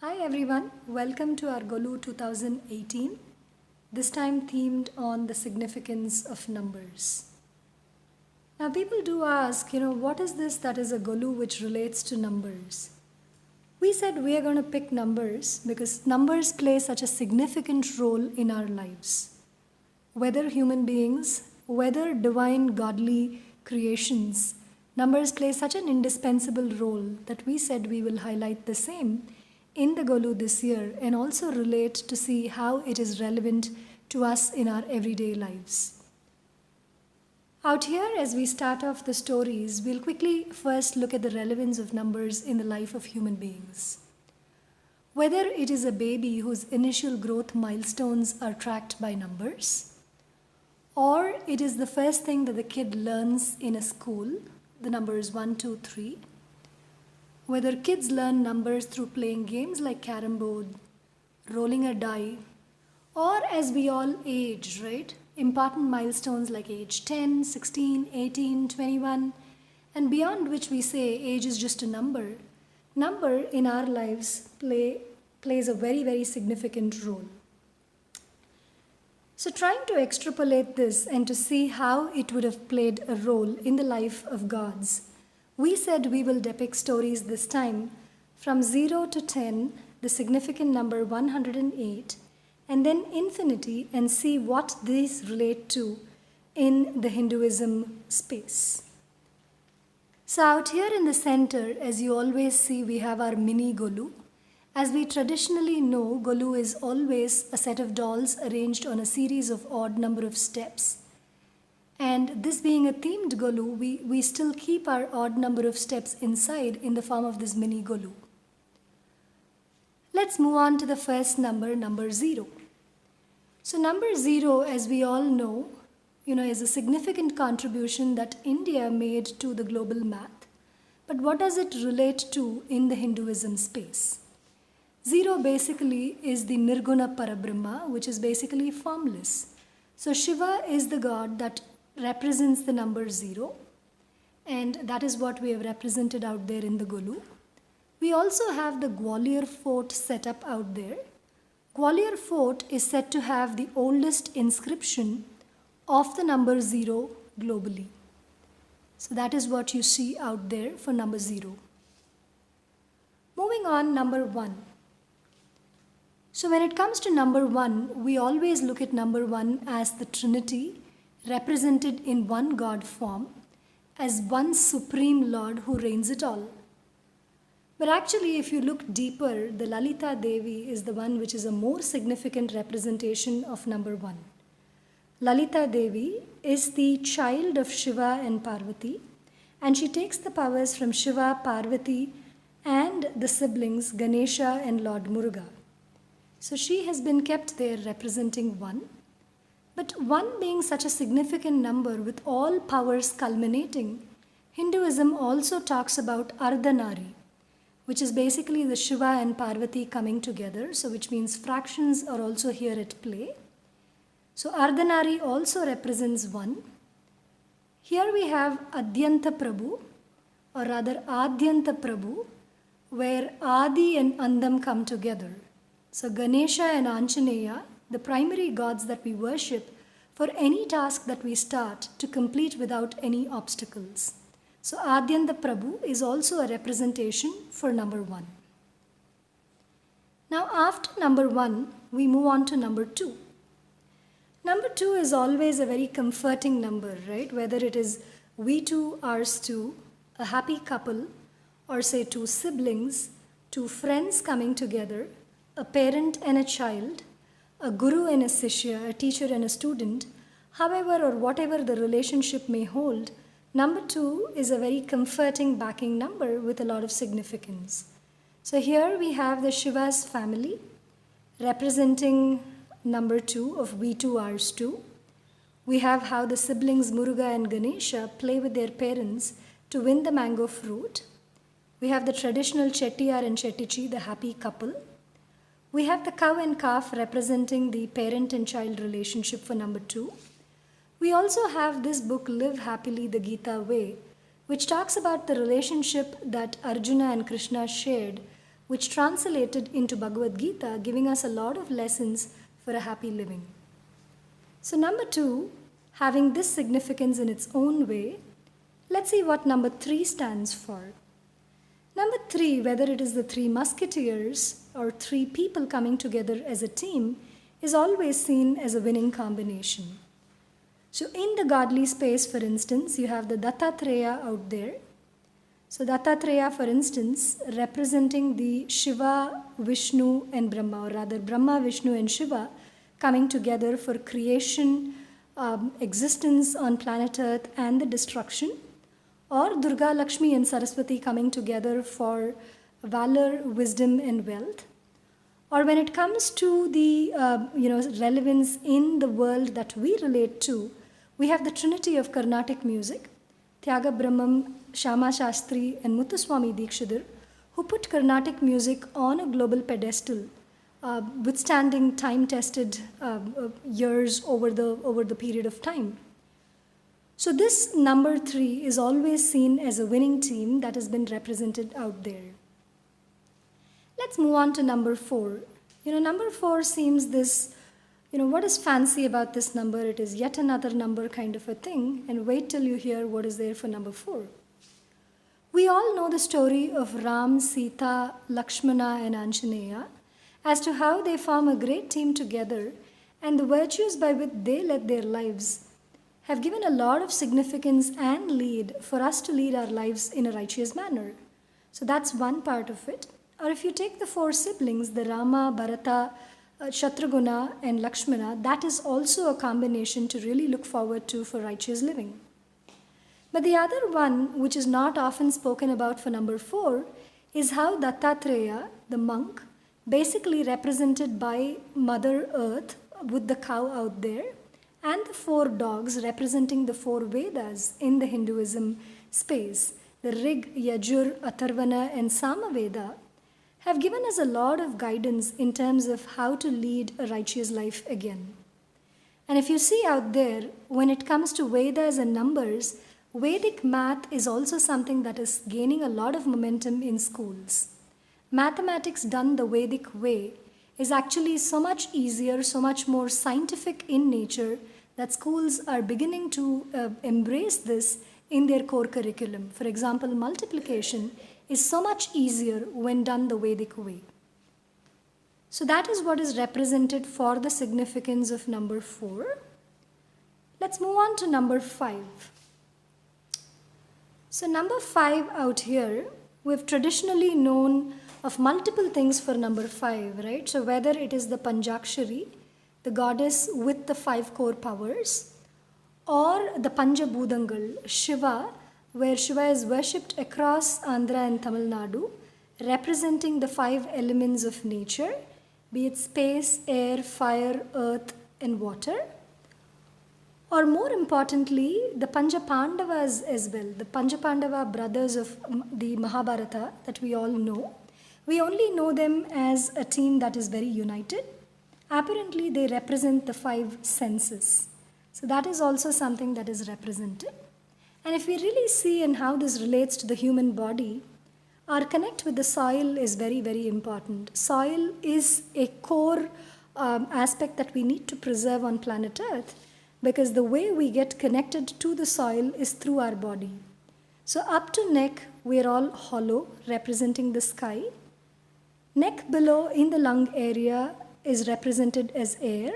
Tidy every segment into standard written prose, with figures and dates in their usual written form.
Hi everyone, welcome to our Golu 2018, this time themed on the significance of numbers. Now people do ask, what is this that is a Golu which relates to numbers? We said we are going to pick numbers because numbers play such a significant role in our lives. Whether human beings, whether divine godly creations, numbers play such an indispensable role that we said we will highlight the same in the Golu this year and also relate to see how it is relevant to us in our everyday lives. Out here, as we start off the stories, we'll quickly first look at the relevance of numbers in the life of human beings. Whether it is a baby whose initial growth milestones are tracked by numbers, or it is the first thing that the kid learns in a school, the numbers 1, 2, 3, whether kids learn numbers through playing games like carom board, rolling a die, or as we all age, right? Important milestones like age 10, 16, 18, 21, and beyond which we say age is just a number. Number in our lives plays a very, very significant role. So trying to extrapolate this and to see how it would have played a role in the life of gods, we said we will depict stories this time from 0 to 10, the significant number 108, and then infinity, and see what these relate to in the Hinduism space. So out here in the center, as you always see, we have our mini Golu. As we traditionally know, Golu is always a set of dolls arranged on a series of odd number of steps. And this being a themed Golu, we still keep our odd number of steps inside in the form of this mini Golu. Let's move on to the first number, number 0. So number 0, as we all know, is a significant contribution that India made to the global math. But what does it relate to in the Hinduism space? 0 basically is the Nirguna Parabrahma, which is basically formless. So Shiva is the god that represents the number 0, and that is what we have represented out there in the Golu. We also have the Gwalior fort set up out there. Gwalior fort is said to have the oldest inscription of the number 0 globally. So that is what you see out there for number 0. Moving on, number 1. So when it comes to number 1, we always look at number 1 as the Trinity, represented in one God form, as one supreme Lord who reigns it all. But actually, if you look deeper, the Lalita Devi is the one which is a more significant representation of number 1. Lalita Devi is the child of Shiva and Parvati, and she takes the powers from Shiva, Parvati, and the siblings Ganesha and Lord Muruga. So she has been kept there representing 1. But 1 being such a significant number with all powers culminating, Hinduism also talks about Ardhanari, which is basically the Shiva and Parvati coming together, so which means fractions are also here at play. So Ardhanari also represents 1. Here we have Adyanta Prabhu, or rather Adyanta Prabhu, where Adi and Andam come together. So Ganesha and Anjaneya, the primary gods that we worship for any task that we start to complete without any obstacles. So Adyanta Prabhu is also a representation for number 1. Now after number 1, we move on to number 2. Number 2 is always a very comforting number, right? Whether it is we two, ours two, a happy couple, or say 2 siblings, 2 friends coming together, a parent and a child, a guru and a sishya, a teacher and a student, however or whatever the relationship may hold, number 2 is a very comforting backing number with a lot of significance. So here we have the Shiva's family representing number 2 of we two, ours two. We have how the siblings Muruga and Ganesha play with their parents to win the mango fruit. We have the traditional Chettiar and Chettichi, the happy couple. We have the cow and calf representing the parent and child relationship for number 2. We also have this book, Live Happily the Gita Way, which talks about the relationship that Arjuna and Krishna shared which translated into Bhagavad Gita, giving us a lot of lessons for a happy living. So number 2, having this significance in its own way, let's see what number 3 stands for. Number 3, whether it is the 3 musketeers or 3 people coming together as a team, is always seen as a winning combination. So in the godly space, for instance, you have the Dattatreya out there. So Dattatreya, for instance, representing the Shiva, Vishnu and Brahma, or rather Brahma, Vishnu and Shiva coming together for creation, existence on planet Earth and the destruction. Or Durga, Lakshmi and Saraswati coming together for valor, wisdom and wealth. Or when it comes to the relevance in the world that we relate to, we have the trinity of Carnatic music, Tyaga Brahmam, Shama Shastri and Muthuswami Dikshidhar, who put Carnatic music on a global pedestal, withstanding time-tested years over the period of time. So this number 3 is always seen as a winning team that has been represented out there. Let's move on to number 4. Number 4 seems this, what is fancy about this number? It is yet another number kind of a thing, and wait till you hear what is there for number 4. We all know the story of Ram, Sita, Lakshmana and Anjaneya as to how they form a great team together, and the virtues by which they led their lives have given a lot of significance and lead for us to lead our lives in a righteous manner. So that's one part of it. Or if you take the 4 siblings, the Rama, Bharata, Shatrughna and Lakshmana, that is also a combination to really look forward to for righteous living. But the other one, which is not often spoken about for number 4, is how Dattatreya, the monk, basically represented by Mother Earth with the cow out there, and the 4 dogs representing the 4 Vedas in the Hinduism space, the Rig, Yajur, Atharvana and Samaveda, have given us a lot of guidance in terms of how to lead a righteous life again. And if you see out there, when it comes to Vedas and numbers, Vedic math is also something that is gaining a lot of momentum in schools. Mathematics done the Vedic way is actually so much easier, so much more scientific in nature that schools are beginning to embrace this in their core curriculum. For example, multiplication is so much easier when done the Vedic way. So that is what is represented for the significance of number 4. Let's move on to number 5. So number 5 out here, we've traditionally known of multiple things for number 5, right? So whether it is the Panjakshari, the goddess with the 5 core powers, or the Panjabhudangal, Shiva, where Shiva is worshipped across Andhra and Tamil Nadu, representing the 5 elements of nature, be it space, air, fire, earth, and water. Or more importantly, the Panjapandavas as well, the Panjapandava brothers of the Mahabharata that we all know. We only know them as a team that is very united. Apparently, they represent the 5 senses. So that is also something that is represented. And if we really see in how this relates to the human body, our connect with the soil is very, very important. Soil is a core aspect that we need to preserve on planet Earth, because the way we get connected to the soil is through our body. So up to neck, we are all hollow, representing the sky. Neck below in the lung area is represented as air.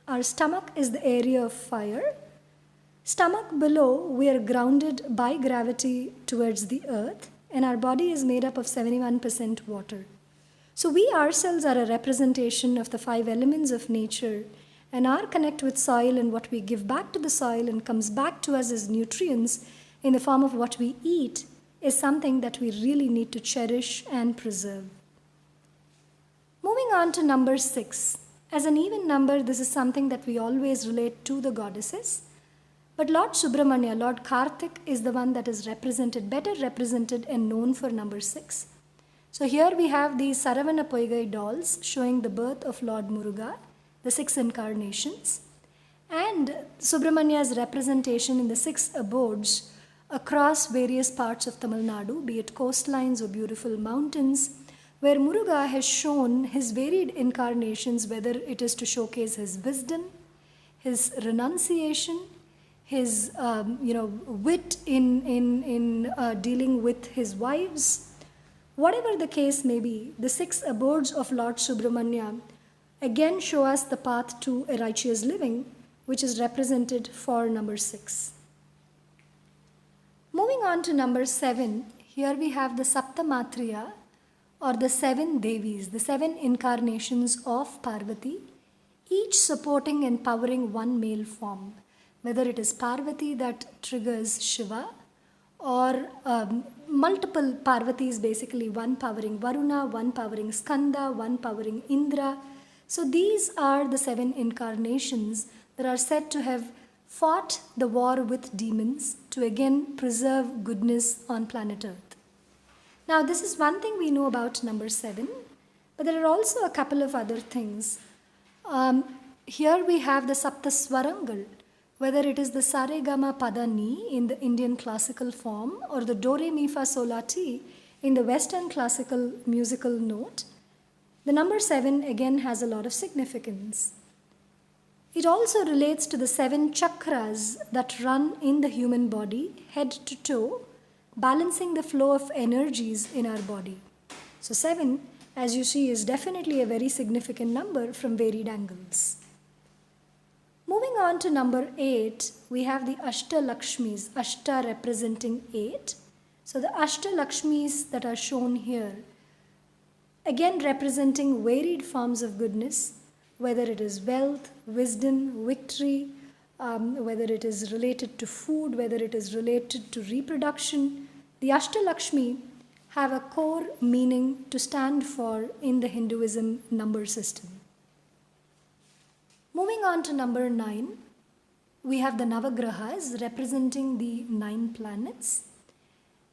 Our stomach is the area of fire. Stomach below, we are grounded by gravity towards the earth, and our body is made up of 71% water. So we ourselves are a representation of the 5 elements of nature, and our connect with soil and what we give back to the soil and comes back to us as nutrients in the form of what we eat is something that we really need to cherish and preserve. Moving on to number 6. As an even number, this is something that we always relate to the goddesses. But Lord Subramanya, Lord Karthik, is the one that is better represented and known for number 6. So here we have the Saravana Poigai dolls showing the birth of Lord Muruga, the 6 incarnations, and Subramanya's representation in the 6 abodes across various parts of Tamil Nadu, be it coastlines or beautiful mountains, where Muruga has shown his varied incarnations, whether it is to showcase his wisdom, his renunciation, his wit in dealing with his wives. Whatever the case may be, the 6 abodes of Lord Subramanya again show us the path to a righteous living, which is represented for number 6. Moving on to number 7, here we have the Saptamatriya, or the 7 Devis, the 7 incarnations of Parvati, each supporting and powering one male form, whether it is Parvati that triggers Shiva, or multiple Parvatis, basically one powering Varuna, one powering Skanda, one powering Indra. So these are the 7 incarnations that are said to have fought the war with demons to again preserve goodness on planet Earth. Now this is one thing we know about number 7, but there are also a couple of other things. Here we have the Saptaswarangal, whether it is the Saregama Padani in the Indian classical form or the Do Re Mi Fa Sol La Ti in the Western classical musical note. The number 7 again has a lot of significance. It also relates to the 7 chakras that run in the human body, head to toe, balancing the flow of energies in our body. So 7, as you see, is definitely a very significant number from varied angles. Moving on to number 8, we have the Ashta Lakshmis, Ashta representing 8. So the Ashta Lakshmis that are shown here, again representing varied forms of goodness, whether it is wealth, wisdom, victory, whether it is related to food, whether it is related to reproduction. The Ashtalakshmi have a core meaning to stand for in the Hinduism number system. Moving on to number 9, we have the Navagrahas representing the 9 planets.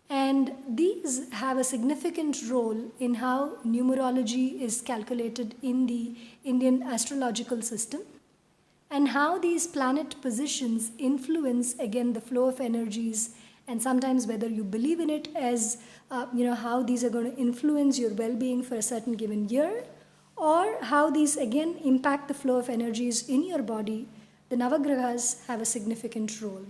And these have a significant role in how numerology is calculated in the Indian astrological system, and how these planet positions influence again the flow of energies, and sometimes whether you believe in it as how these are going to influence your well-being for a certain given year, or how these again impact the flow of energies in your body. The Navagrahas have a significant role.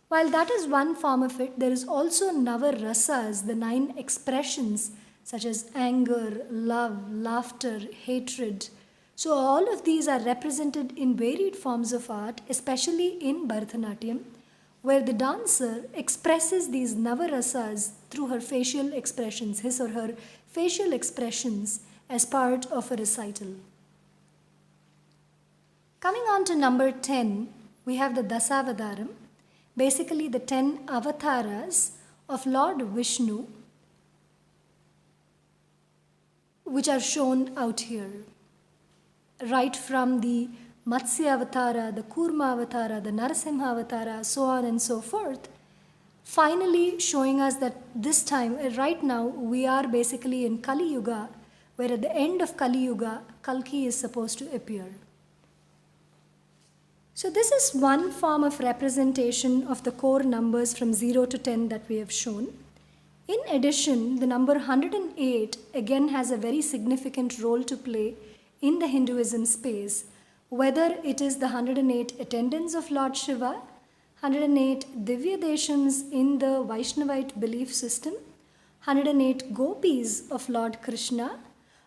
While that is one form of it, there is also Navarasas, the 9 expressions such as anger, love, laughter, hatred. So all of these are represented in varied forms of art, especially in Bharatanatyam, where the dancer expresses these Navarasas through her facial expressions, his or her facial expressions as part of a recital. Coming on to number 10, we have the Dasavadaram, basically the 10 avatars of Lord Vishnu, which are shown out here. Right from the Matsya Avatara, the Kurma Avatara, the Narasimha Avatara, so on and so forth, finally showing us that this time, right now, we are basically in Kali Yuga, where at the end of Kali Yuga, Kalki is supposed to appear. So this is one form of representation of the core numbers from 0 to 10 that we have shown. In addition, the number 108 again has a very significant role to play in the Hinduism space, whether it is the 108 attendants of Lord Shiva, 108 Divya Deshams in the Vaishnavite belief system, 108 gopis of Lord Krishna,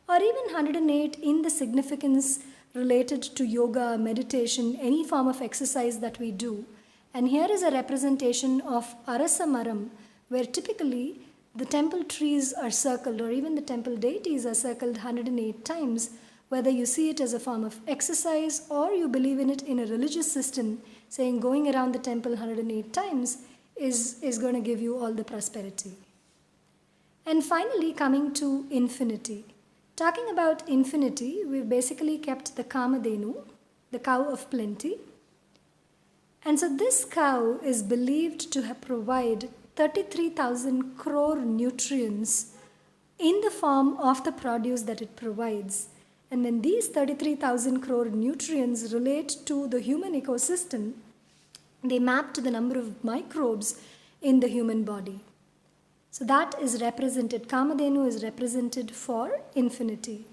or even 108 in the significance related to yoga, meditation, any form of exercise that we do. And here is a representation of Arasamaram, where typically the temple trees are circled, or even the temple deities are circled 108 times, whether you see it as a form of exercise or you believe in it in a religious system, saying going around the temple 108 times is going to give you all the prosperity. And finally, coming to infinity. Talking about infinity, we've basically kept the Kamadhenu, the cow of plenty. And so this cow is believed to have provide 33,000 crore nutrients in the form of the produce that it provides. And when these 33,000 crore nutrients relate to the human ecosystem, they map to the number of microbes in the human body. So that is represented, Kamadhenu is represented for infinity.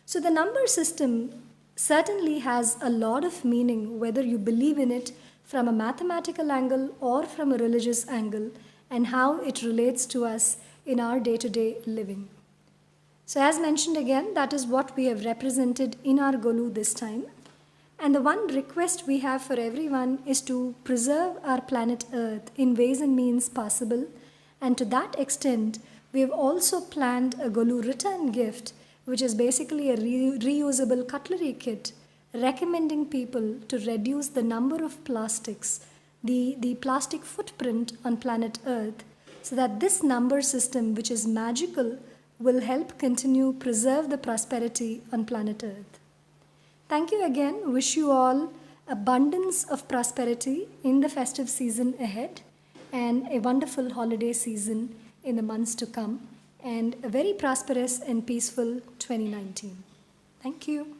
So the number system certainly has a lot of meaning, whether you believe in it from a mathematical angle or from a religious angle, and how it relates to us in our day-to-day living. So as mentioned again, that is what we have represented in our Golu this time. And the one request we have for everyone is to preserve our planet Earth in ways and means possible. And to that extent, we have also planned a Golu return gift, which is basically a reusable cutlery kit, recommending people to reduce the number of plastics, the plastic footprint on planet Earth, so that this number system, which is magical, will help continue preserve the prosperity on planet Earth. Thank you again. Wish you all abundance of prosperity in the festive season ahead and a wonderful holiday season in the months to come, and a very prosperous and peaceful 2019. Thank you.